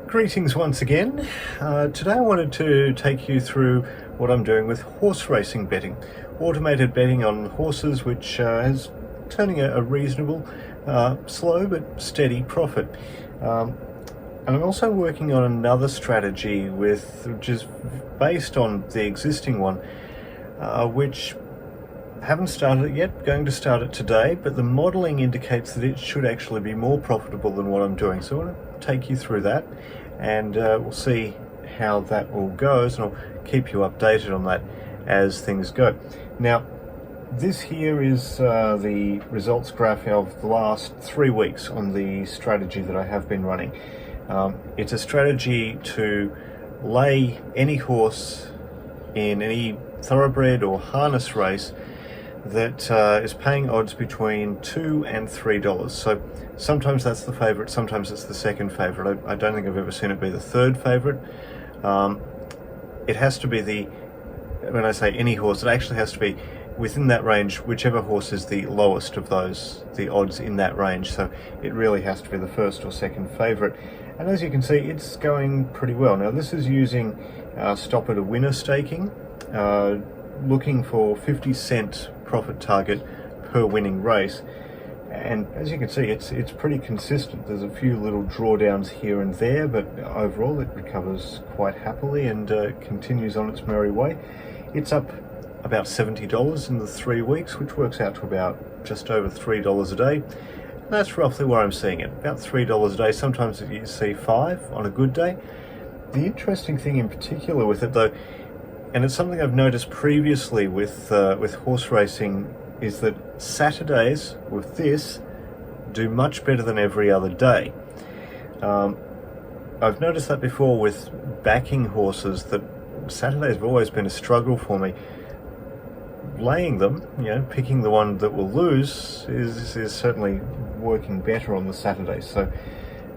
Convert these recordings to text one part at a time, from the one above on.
Greetings once again. Today I wanted to take you through what I'm doing with horse racing betting. Automated betting on horses, which is turning a reasonable, slow but steady profit. And I'm also working on another strategy which is based on the existing one, which haven't started it yet, going to start it today, but the modelling indicates that it should actually be more profitable than what I'm doing. So I want to take you through that, and we'll see how that all goes, and I'll keep you updated on that as things go. Now, this here is the results graph of the last 3 weeks on the strategy that I have been running. It's a strategy to lay any horse in any thoroughbred or harness race that is paying odds between $2 and $3. So sometimes that's the favourite, sometimes it's the second favourite. I don't think I've ever seen it be the third favourite. It has to be when I say any horse, it actually has to be within that range, whichever horse is the lowest of those, the odds in that range. So it really has to be the first or second favourite. And as you can see, it's going pretty well. Now this is using stop at a winner staking, looking for 50-cent profit target per winning race, and as you can see, it's pretty consistent. There's a few little drawdowns here and there, but overall it recovers quite happily and continues on its merry way. It's up about $70 in the 3 weeks, which works out to about just over $3 a day. That's roughly where I'm seeing it, about $3 a day. Sometimes you see $5 on a good day. The interesting thing in particular with it, though, and it's something I've noticed previously with horse racing, is that Saturdays with this do much better than every other day. I've noticed that before with backing horses, that Saturdays have always been a struggle for me. Laying them, picking the one that will lose is certainly working better on the Saturdays. So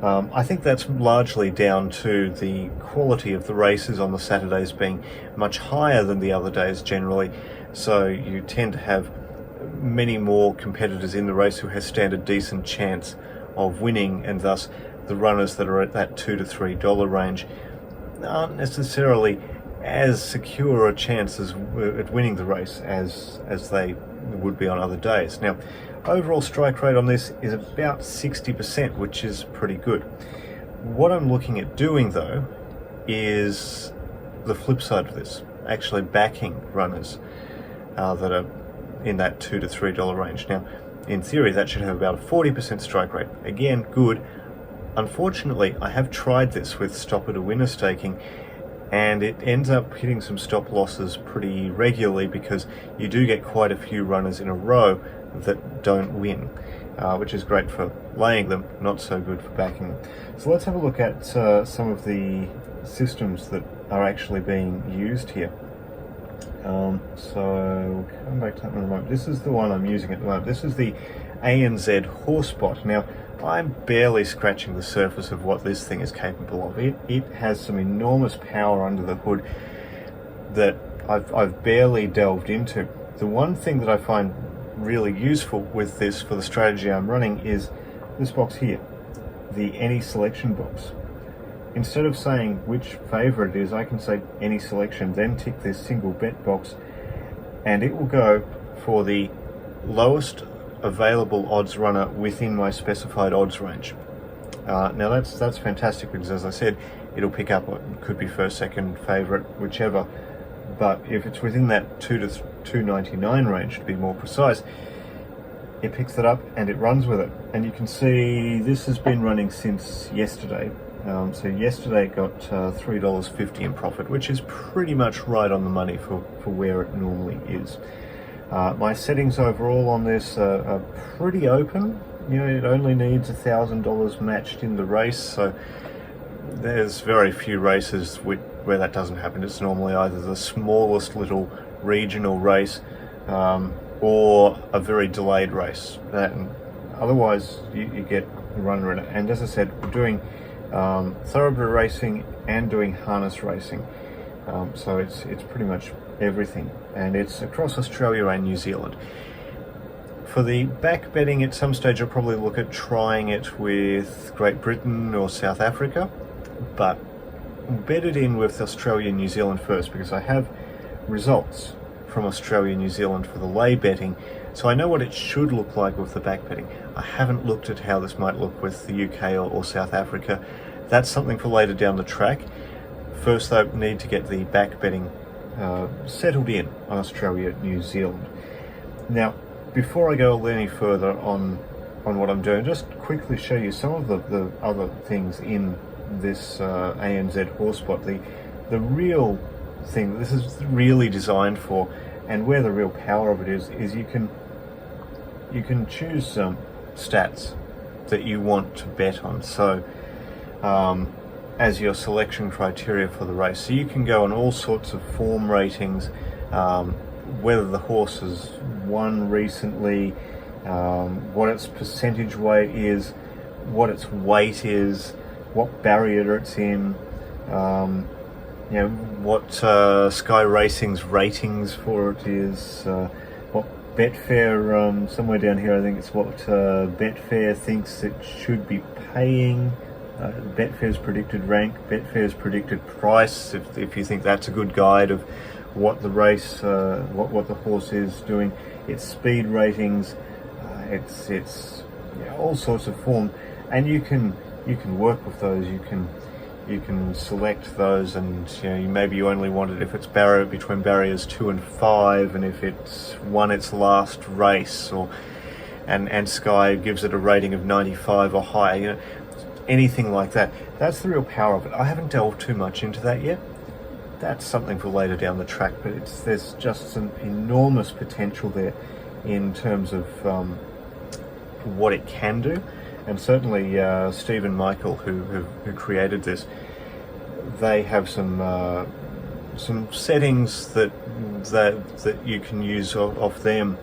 I think that's largely down to the quality of the races on the Saturdays being much higher than the other days generally. So you tend to have many more competitors in the race who stand a decent chance of winning, and thus the runners that are at that $2 to $3 range aren't necessarily as secure a chance at winning the race as they would be on other days. Now, overall strike rate on this is about 60%, which is pretty good. What I'm looking at doing, though, is the flip side of this, actually backing runners that are in that $2 to $3 range. Now, in theory, that should have about a 40% strike rate. Again, good. Unfortunately, I have tried this with stop at a winner staking, and it ends up hitting some stop losses pretty regularly because you do get quite a few runners in a row that don't win, which is great for laying them, not so good for backing them. So let's have a look at some of the systems that are actually being used here. So we'll come back to that in a moment. This is the one I'm using at the moment. This is the ANZ Horse Bot. Now, I'm barely scratching the surface of what this thing is capable of. It has some enormous power under the hood that I've barely delved into. The one thing that I find really useful with this for the strategy I'm running is this box here, the any selection box. Instead of saying which favourite it is, I can say any selection, then tick this single bet box, and it will go for the lowest available odds runner within my specified odds range. Now that's fantastic, because as I said, it'll pick up what could be first, second favourite, whichever, but if it's within that 2 to 299 range, to be more precise, it picks that up and it runs with it. And you can see this has been running since yesterday. So yesterday it got $3.50 in profit, which is pretty much right on the money for where it normally is. My settings overall on this are pretty open. It only needs $1,000 matched in the race, so there's very few races where that doesn't happen. It's normally either the smallest little regional race or a very delayed race. Otherwise, you get a runner in it. And as I said, we're doing thoroughbred racing and doing harness racing. So it's pretty much everything, and it's across Australia and New Zealand. For the back betting, at some stage I'll probably look at trying it with Great Britain or South Africa. but bedded in with Australia and New Zealand first, because I have results from Australia and New Zealand for the lay betting, so I know what it should look like with the back betting. I haven't looked at how this might look with the UK or South Africa. That's something for later down the track. First though, need to get the back betting settled in on Australia and New Zealand. Now, before I go any further on what I'm doing, just quickly show you some of the other things in this ANZ Horse Bot. The real thing that this is really designed for, and where the real power of it is you can choose some stats that you want to bet on, so as your selection criteria for the race. So you can go on all sorts of form ratings, whether the horse has won recently, what its percentage weight is, what its weight is, what barrier it's in, what Sky Racing's ratings for it is, what Betfair, somewhere down here I think it's what Betfair thinks it should be paying, Betfair's predicted rank, Betfair's predicted price, if you think that's a good guide of what the race, what the horse is doing, its speed ratings, it's all sorts of form, and you can work with those. You can select those, and maybe you only want it if it's between barriers 2 and 5, and if it's won its last race, and Sky gives it a rating of 95 or higher. Anything like that. That's the real power of it. I haven't delved too much into that yet. That's something for later down the track, but there's just some enormous potential there in terms of what it can do. And certainly Steve and Michael, who created this, they have some settings that you can use of them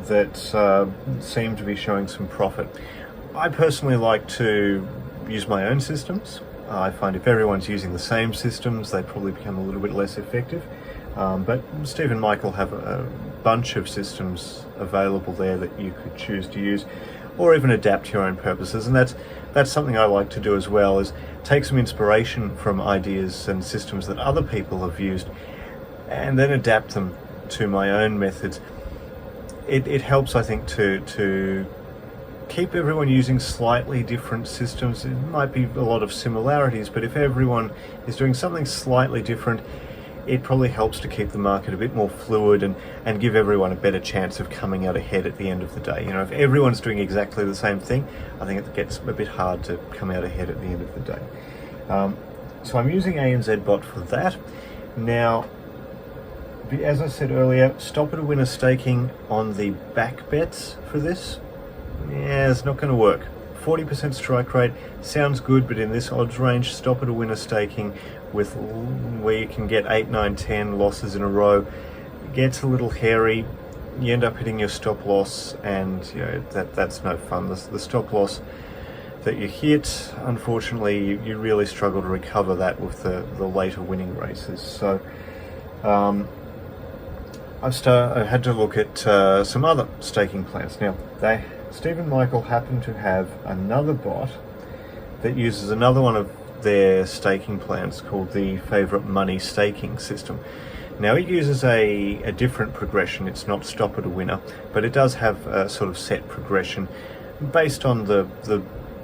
that seem to be showing some profit. I personally like to use my own systems. I find if everyone's using the same systems, they probably become a little bit less effective. But Steve and Michael have a bunch of systems available there that you could choose to use, or even adapt to your own purposes. And that's something I like to do as well, is take some inspiration from ideas and systems that other people have used, and then adapt them to my own methods. It helps, I think, to keep everyone using slightly different systems. It might be a lot of similarities, but if everyone is doing something slightly different, it probably helps to keep the market a bit more fluid and give everyone a better chance of coming out ahead at the end of the day. If everyone's doing exactly the same thing, I think it gets a bit hard to come out ahead at the end of the day. So I'm using ANZ Bot for that. Now, as I said earlier, stop at a winner staking on the back bets for this. Yeah, it's not going to work. 40% strike rate sounds good, but in this odds range, stop at a winner staking where you can get 8, 9, 10 losses in a row, it gets a little hairy. You end up hitting your stop loss, and that's no fun. The stop loss that you hit, unfortunately, you really struggle to recover that with the later winning races. So I had to look at some other staking plans. Now, Steve and Michael happen to have another bot that uses another one of their staking plans called the Favourite Money Staking System. Now, it uses a different progression. It's not stop at a winner, but it does have a sort of set progression based on the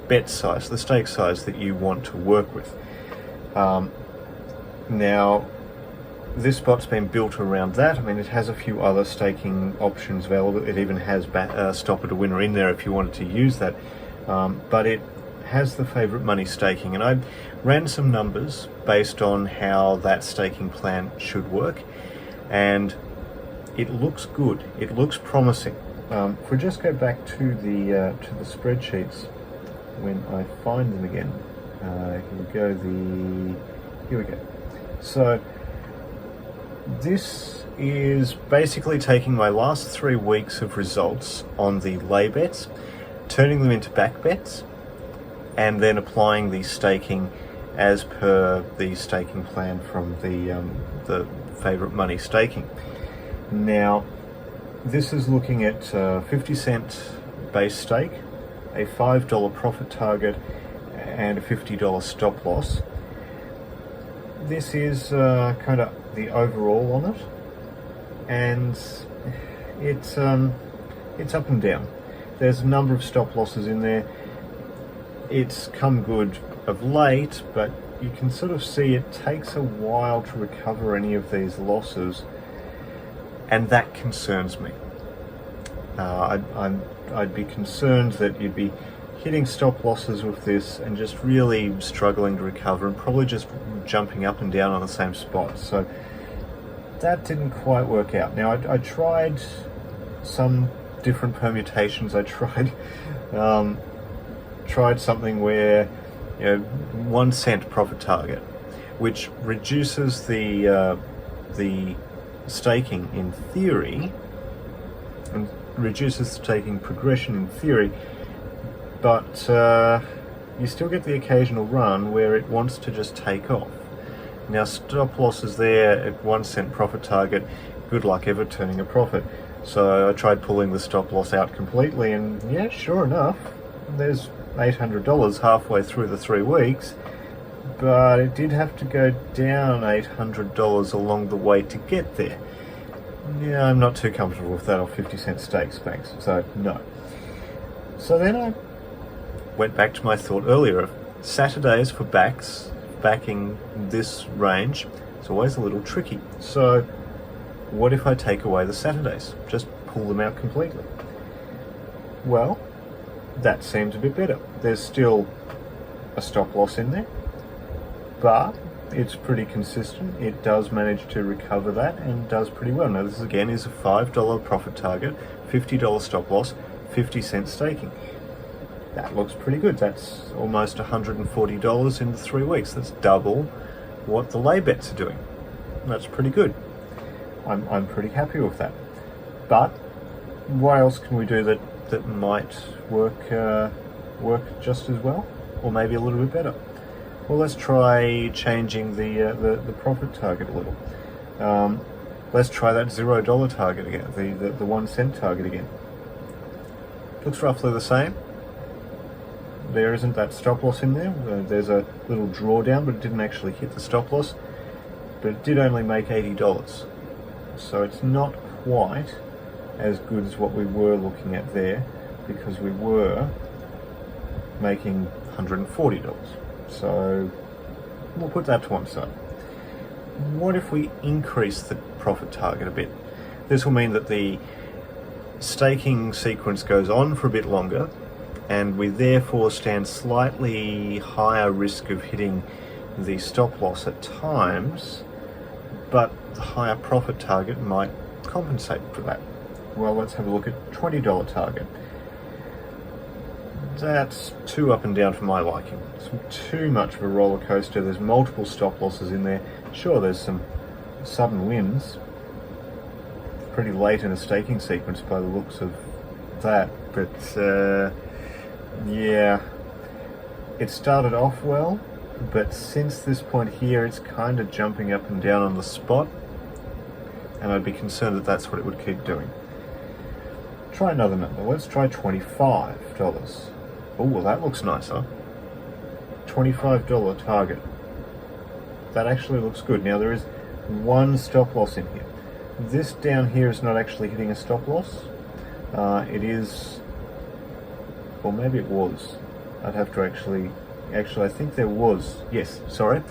bet size, the stake size that you want to work with. Now, this bot's been built around that. I mean, it has a few other staking options available. It even has stop at a winner in there if you wanted to use that. But it has the Favourite Money Staking, and I ran some numbers based on how that staking plan should work, and it looks good. It looks promising. If we just go back to the spreadsheets when I find them again. Here we go. So this is basically taking my last 3 weeks of results on the lay bets, turning them into back bets, and then applying the staking as per the staking plan from the Favourite Money Staking. Now, this is looking at 50-cent base stake, a $5 profit target, and a $50 stop loss. this is kind of the overall on it, and it's up and down. There's a number of stop losses in there. It's come good of late, but you can sort of see it takes a while to recover any of these losses, and that concerns me. I'd be concerned that you'd be hitting stop losses with this and just really struggling to recover, and probably just jumping up and down on the same spot. So that didn't quite work out. Now I tried some different permutations. I tried something where, 1 cent profit target, which reduces the staking in theory, and reduces the staking progression in theory, but you still get the occasional run where it wants to just take off. Now, stop losses there at 1 cent profit target, good luck ever turning a profit. So I tried pulling the stop loss out completely, and yeah, sure enough, there's $800 halfway through the 3 weeks, but it did have to go down $800 along the way to get there. Yeah, I'm not too comfortable with that, or 50-cent stakes, thanks. So no. So then I went back to my thought earlier of Saturdays for backing this range. It's always a little tricky. So what if I take away the Saturdays? Just pull them out completely. Well, that seems a bit better. There's still a stop loss in there, but it's pretty consistent. It does manage to recover that and does pretty well. Now this again is a $5 profit target, $50 stop loss, 50-cent staking. That looks pretty good. That's almost $140 in the 3 weeks. That's double what the lay bets are doing. That's pretty good. I'm pretty happy with that. But what else can we do that might work just as well, or maybe a little bit better? Well, let's try changing the profit target a little. Let's try that $0 target again, the 1 cent target again. Looks roughly the same. There isn't that stop loss in there. There's a little drawdown, but it didn't actually hit the stop loss. But it did only make $80. So it's not quite as good as what we were looking at there, because we were making $140. So we'll put that to one side. What if we increase the profit target a bit? This will mean that the staking sequence goes on for a bit longer, and we therefore stand slightly higher risk of hitting the stop loss at times, but the higher profit target might compensate for that. Well, let's have a look at $20 target. That's too up and down for my liking. It's too much of a roller coaster. There's multiple stop losses in there. Sure, there's some sudden wins. Pretty late in a staking sequence by the looks of that, but yeah, it started off well, but since this point here, it's kind of jumping up and down on the spot, and I'd be concerned that that's what it would keep doing. Try another number. Let's try $25. Oh, well, that looks nicer. $25 target. That actually looks good. Now, there is one stop loss in here. This down here is not actually hitting a stop loss. It is, or maybe it was. I'd have to actually, I think there was. Yes, sorry.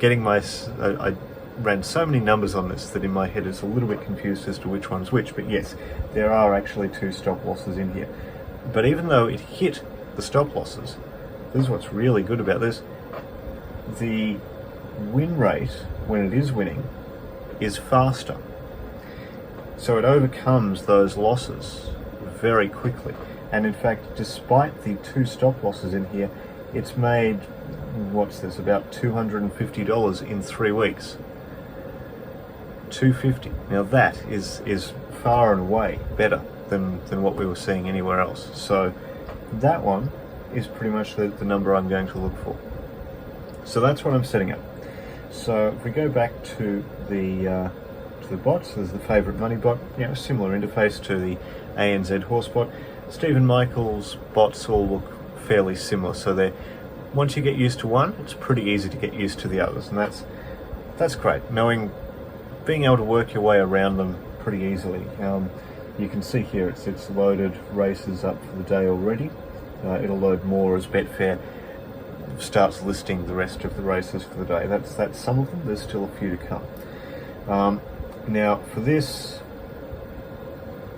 I ran so many numbers on this that in my head it's a little bit confused as to which one's which, but yes, there are actually 2 stop losses in here. But even though it hit the stop losses, this is what's really good about this, the win rate when it is winning is faster. So it overcomes those losses very quickly. And in fact, despite the 2 stop losses in here, it's made, what's this, about $250 in 3 weeks. $250. Now that is far and away better than what we were seeing anywhere else. So that one is pretty much the number I'm going to look for. So that's what I'm setting up. So if we go back to the bots, there's the favourite money bot, similar interface to the ANZ Horse Bot. Stephen Michael's bots all look fairly similar, so once you get used to one, it's pretty easy to get used to the others, and that's great. Being able to work your way around them pretty easily. You can see here it's loaded races up for the day already. It'll load more as Betfair starts listing the rest of the races for the day. That's some of them. There's still a few to come. Now for this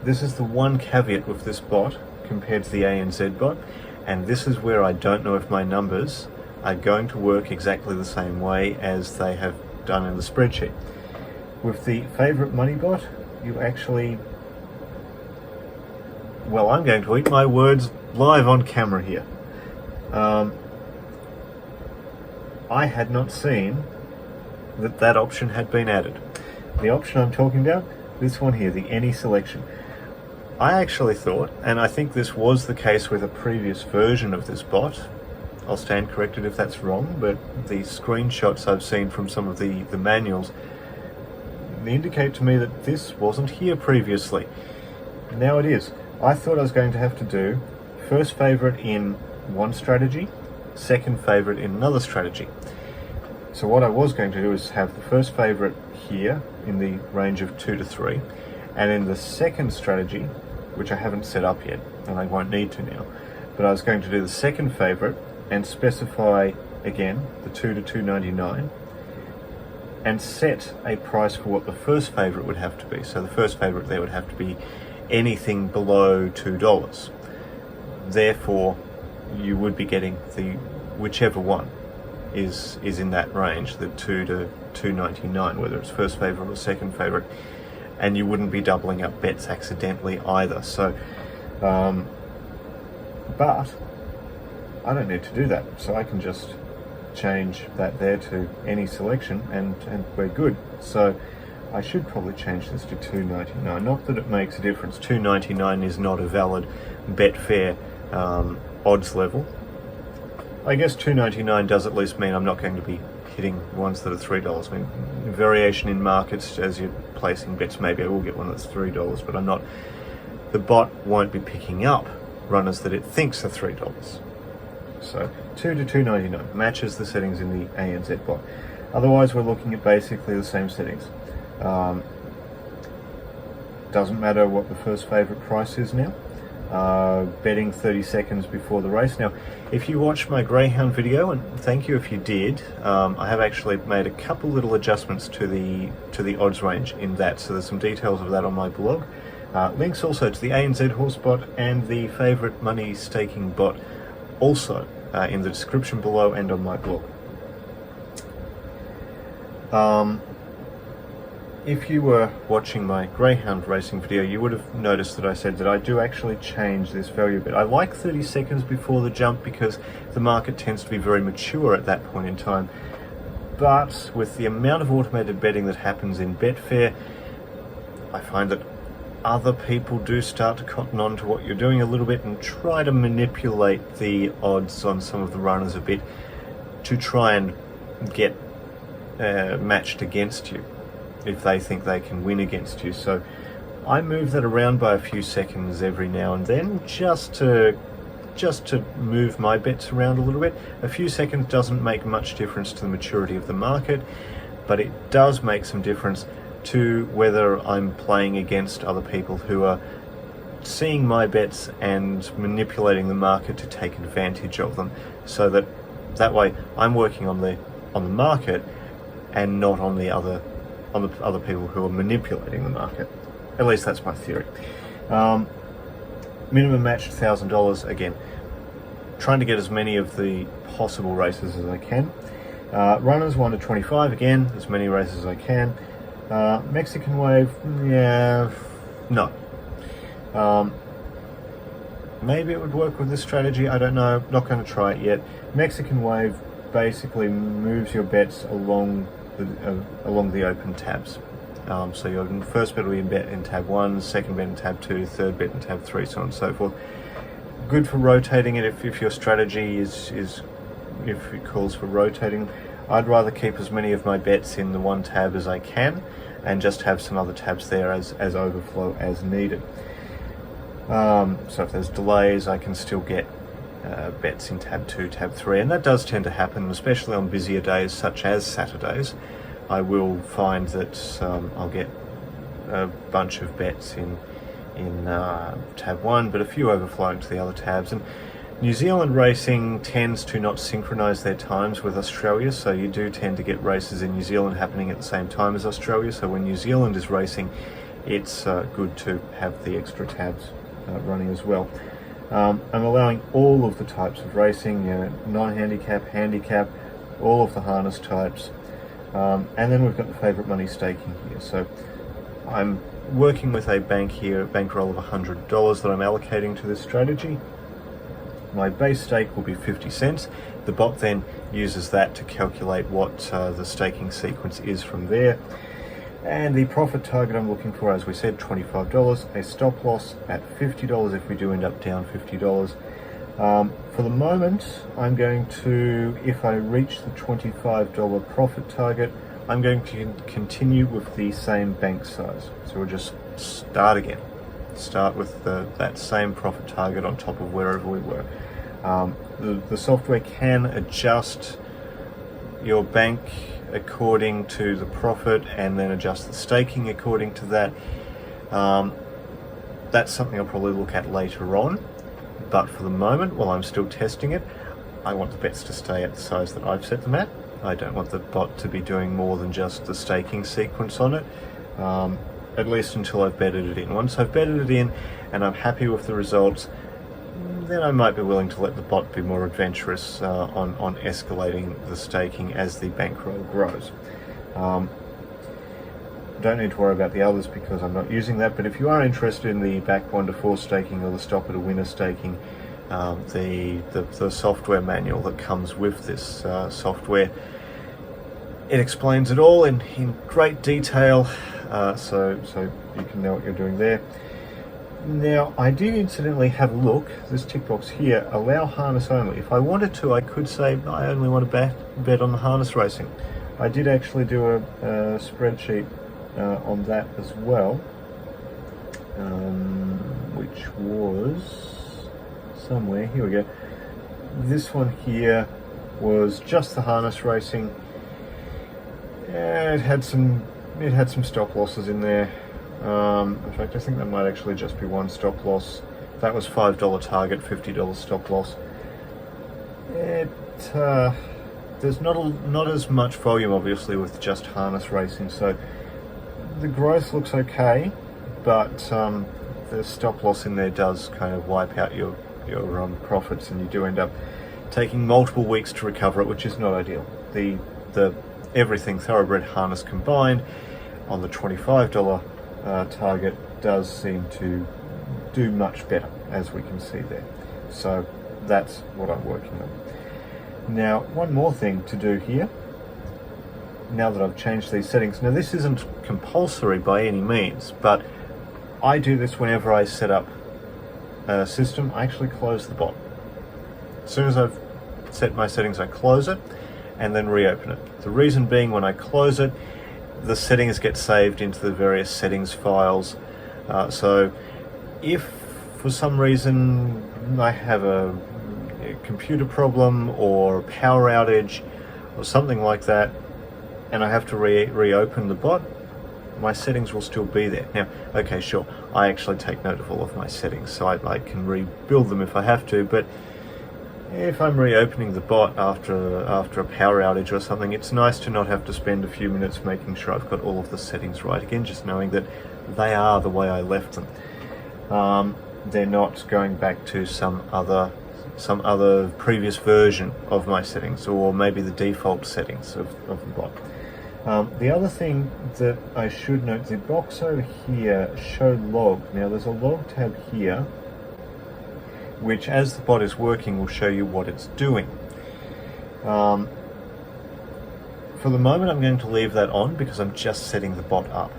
is the one caveat with this bot compared to the ANZ bot, and this is where I don't know if my numbers are going to work exactly the same way as they have done in the spreadsheet. With the favourite money bot, you actually, well, I'm going to eat my words live on camera here. I had not seen that option had been added. The option I'm talking about, this one here, the any selection. I actually thought, and I think this was the case with a previous version of this bot, I'll stand corrected if that's wrong, but the screenshots I've seen from some of the manuals indicate to me that this wasn't here previously. Now it is. I thought I was going to have to do first favourite in one strategy, second favourite in another strategy. So what I was going to do is have the first favourite here in the range of 2 to 3, and in the second strategy, which I haven't set up yet, and I won't need to now, but I was going to do the second favourite and specify again the 2 to 2.99 and set a price for what the first favourite would have to be. So the first favourite there would have to be anything below $2. Therefore, you would be getting the whichever one is in that range, the 2 to 2.99, whether it's first favourite or second favourite, and you wouldn't be doubling up bets accidentally either. So, but I don't need to do that, so I can just change that there to any selection and we're good. So I should probably change this to 2.99. Not that it makes a difference. 2.99 is not a valid Betfair odds level. I guess 2.99 does at least mean I'm not going to be hitting ones that are $3. I mean, variation in markets as you're placing bets, maybe I will get one that's $3, but I'm not. The bot won't be picking up runners that it thinks are $3. So 2 to 2.99 matches the settings in the ANZ bot. Otherwise, we're looking at basically the same settings. Doesn't matter what the first favourite price is now. Betting 30 seconds before the race. Now, if you watched my Greyhound video, and thank you if you did, I have actually made a couple little adjustments to the odds range in that, so there's some details of that on my blog. Links also to the ANZ Horse Bot and the favourite money staking bot also in the description below and on my blog. If you were watching my Greyhound racing video, you would have noticed that I said that I do actually change this value a bit. I like 30 seconds before the jump because the market tends to be very mature at that point in time. But with the amount of automated betting that happens in Betfair, I find that other people do start to cotton on to what you're doing a little bit and try to manipulate the odds on some of the runners a bit to try and get matched against you if they think they can win against you. So I move that around by a few seconds every now and then just to move my bets around a little bit. A few seconds doesn't make much difference to the maturity of the market, but it does make some difference to whether I'm playing against other people who are seeing my bets and manipulating the market to take advantage of them, so that way I'm working on the market and not on the other people who are manipulating the market. At least that's my theory. Minimum match $1,000 again. Trying to get as many of the possible races as I can. Runners 1 to 25 again, as many races as I can. Mexican wave, yeah, no. Maybe it would work with this strategy, I don't know, not going to try it yet. Mexican wave basically moves your bets along the open tabs. So your first bet will be in tab 1, second bet in tab 2, third bet in tab 3, so on and so forth. Good for rotating it if your strategy is if it calls for rotating. I'd rather keep as many of my bets in the one tab as I can and just have some other tabs there as overflow as needed. So if there's delays, I can still get bets in tab 2, tab 3, and that does tend to happen, especially on busier days such as Saturdays, I will find that I'll get a bunch of bets in tab 1, but a few overflowing to the other tabs. And New Zealand racing tends to not synchronise their times with Australia, so you do tend to get races in New Zealand happening at the same time as Australia. So when New Zealand is racing, it's good to have the extra tabs running as well. I'm allowing all of the types of racing, non-handicap, handicap, all of the harness types, and then we've got the favourite money staking here. So I'm working with a bank here, a bankroll of $100 that I'm allocating to this strategy. My base stake will be 50 cents. The bot then uses that to calculate what the staking sequence is from there. And the profit target I'm looking for, as we said, $25. A stop loss at $50 if we do end up down $50. For the moment, I'm going to, if I reach the $25 profit target, I'm going to continue with the same bank size. So we'll just start again. Start with that same profit target on top of wherever we were. The software can adjust your bank according to the profit and then adjust the staking according to that. That's something I'll probably look at later on, but for the moment, while I'm still testing it, I want the bets to stay at the size that I've set them at. I don't want the bot to be doing more than just the staking sequence on it, at least until I've betted it in. Once I've betted it in and I'm happy with the results, then I might be willing to let the bot be more adventurous on escalating the staking as the bankroll grows. Don't need to worry about the others because I'm not using that, but if you are interested in the back 1 to 4 staking or the stop at a winner staking, the software manual that comes with this software, it explains it all in great detail, so you can know what you're doing there. Now, I did incidentally have a look. This tick box here, allow harness only. If I wanted to, I could say I only want to bet on the harness racing. I did actually do a spreadsheet on that as well, which was somewhere. Here we go. This one here was just the harness racing. It had some stop losses in there. In fact, I think that might actually just be one stop loss. That was $5 target, $50 stop loss. There's not as much volume, obviously, with just harness racing, so the growth looks okay, but the stop loss in there does kind of wipe out your profits, and you do end up taking multiple weeks to recover it, which is not ideal. The everything thoroughbred harness combined on the $25 target does seem to do much better, as we can see there. So that's what I'm working on. Now, one more thing to do here, now that I've changed these settings. Now, this isn't compulsory by any means, but I do this whenever I set up a system. I actually close the bot. As soon as I've set my settings, I close it and then reopen it. The reason being, when I close it, the settings get saved into the various settings files. So if for some reason I have a computer problem or a power outage or something like that, and I have to reopen the bot, my settings will still be there. Now, okay, sure, I actually take note of all of my settings, so I can rebuild them if I have to, but if I'm reopening the bot after a power outage or something, it's nice to not have to spend a few minutes making sure I've got all of the settings right again, just knowing that they are the way I left them. They're not going back to some other previous version of my settings, or maybe the default settings of the bot. The other thing that I should note, the box over here, show log. Now there's a log tab here, which as the bot is working will show you what it's doing. For the moment I'm going to leave that on because I'm just setting the bot up.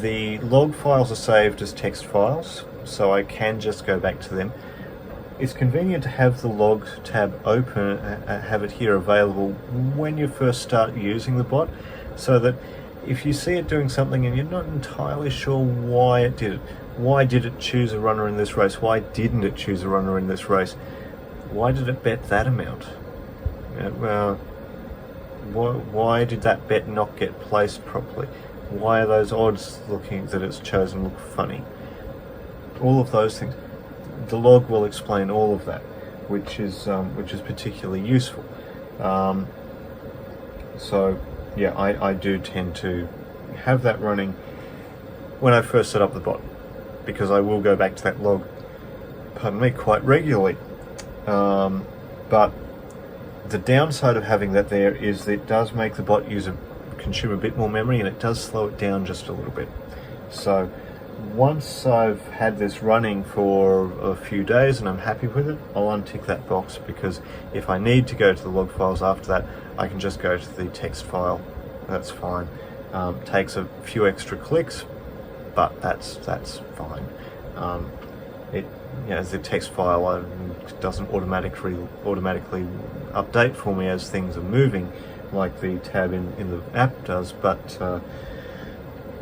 The log files are saved as text files, so I can just go back to them. It's convenient to have the log tab open, have it here available when you first start using the bot, so that if you see it doing something and you're not entirely sure why it did it, why did it choose a runner in this race? Why didn't it choose a runner in this race? Why did it bet that amount? Well, why did that bet not get placed properly? Why are those odds looking that it's chosen look funny? All of those things. The log will explain all of that, which is particularly useful. So yeah, I do tend to have that running when I first set up the bot, because I will go back to that log, pardon me, quite regularly. But the downside of having that there is that it does make the bot consume a bit more memory, and it does slow it down just a little bit. So once I've had this running for a few days and I'm happy with it, I'll untick that box, because if I need to go to the log files after that, I can just go to the text file. That's fine. Takes a few extra clicks, but that's fine. The text file doesn't automatically update for me as things are moving, like the tab in the app does, but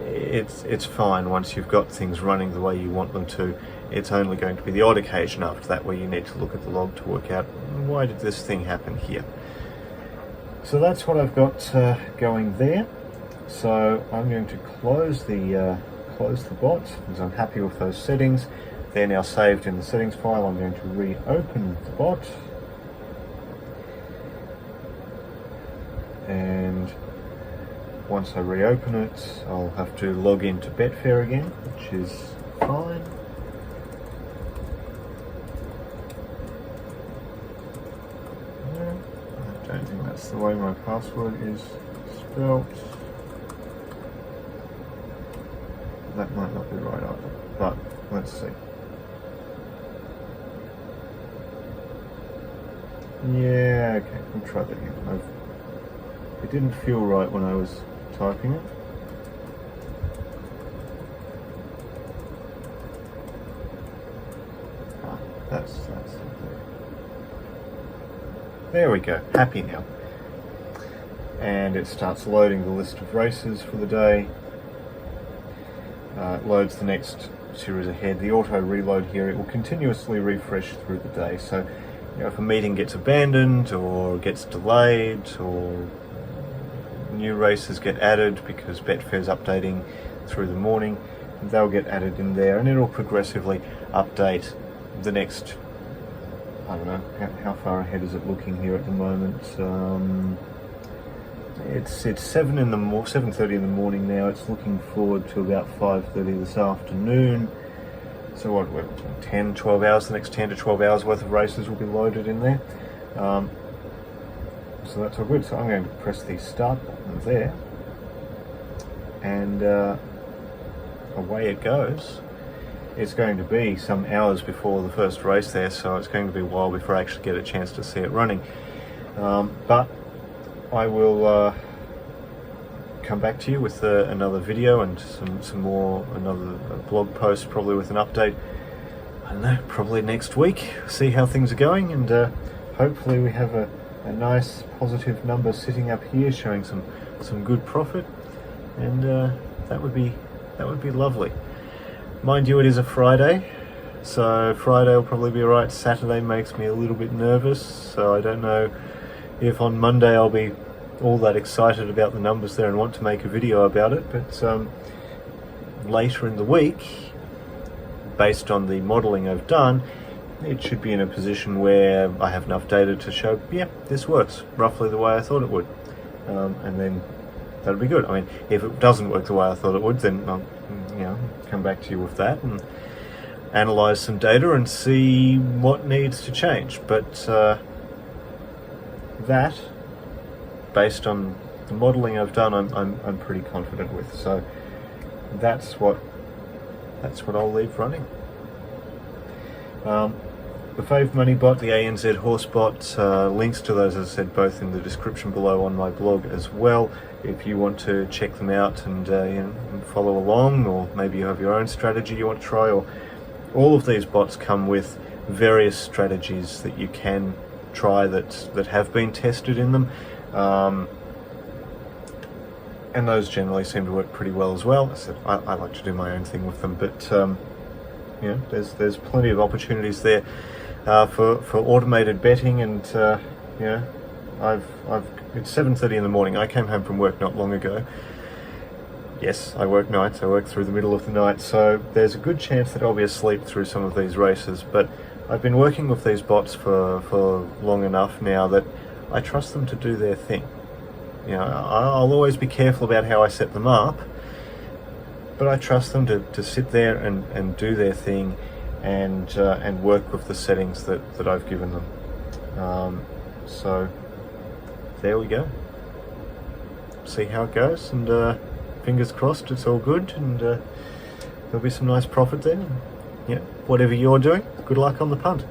it's fine once you've got things running the way you want them to. It's only going to be the odd occasion after that where you need to look at the log to work out, why did this thing happen here? So that's what I've got going there. So I'm going to close the bot, because I'm happy with those settings. They're now saved in the settings file. I'm going to reopen the bot, and once I reopen it, I'll have to log into Betfair again, which is fine. I don't think that's the way my password is spelt. That might not be right either, but let's see. Yeah, okay, we'll try that again. It didn't feel right when I was typing it. That's there we go, happy now. And it starts loading the list of races for the day. It loads the next series ahead. The auto reload here, it will continuously refresh through the day. So if a meeting gets abandoned or gets delayed, or new races get added because Betfair's updating through the morning, they'll get added in there, and it'll progressively update the next, I don't know, how far ahead is it looking here at the moment? It's 7:30 in the morning now. It's looking forward to about 5:30 this afternoon. So what, 10, 12 hours, the next 10 to 12 hours worth of races will be loaded in there. So that's all good. So I'm going to press the start button there, and away it goes. It's going to be some hours before the first race there, so it's going to be a while before I actually get a chance to see it running. But I will come back to you with another video and another blog post, probably with an update. I don't know, probably next week. See how things are going, and hopefully we have a nice positive number sitting up here showing some good profit, and that would be lovely. Mind you, it is a Friday, so Friday will probably be alright. Saturday makes me a little bit nervous, so I don't know if on Monday I'll be all that excited about the numbers there and want to make a video about it, but later in the week, based on the modelling I've done, it should be in a position where I have enough data to show, yeah, this works roughly the way I thought it would, and then that'll be good. I mean, if it doesn't work the way I thought it would, then I'll come back to you with that and analyse some data and see what needs to change. But that, based on the modelling I've done, I'm pretty confident with. So that's what I'll leave running. The Fave Money Bot, the ANZ Horse Bot, links to those, as I said, both in the description below on my blog as well. If you want to check them out and follow along, or maybe you have your own strategy you want to try, or all of these bots come with various strategies that you can try that have been tested in them, and those generally seem to work pretty well as well. I like to do my own thing with them, but there's plenty of opportunities there for automated betting, and I've It's 7:30 in the morning. I came home from work not long ago. Yes, I work nights. I work through the middle of the night, so there's a good chance that I'll be asleep through some of these races. But I've been working with these bots for long enough now that I trust them to do their thing. You know, I'll always be careful about how I set them up, but I trust them to sit there and do their thing and work with the settings that I've given them. So there we go. See how it goes, and fingers crossed it's all good, and there'll be some nice profit there. Yeah, whatever you're doing, good luck on the punt.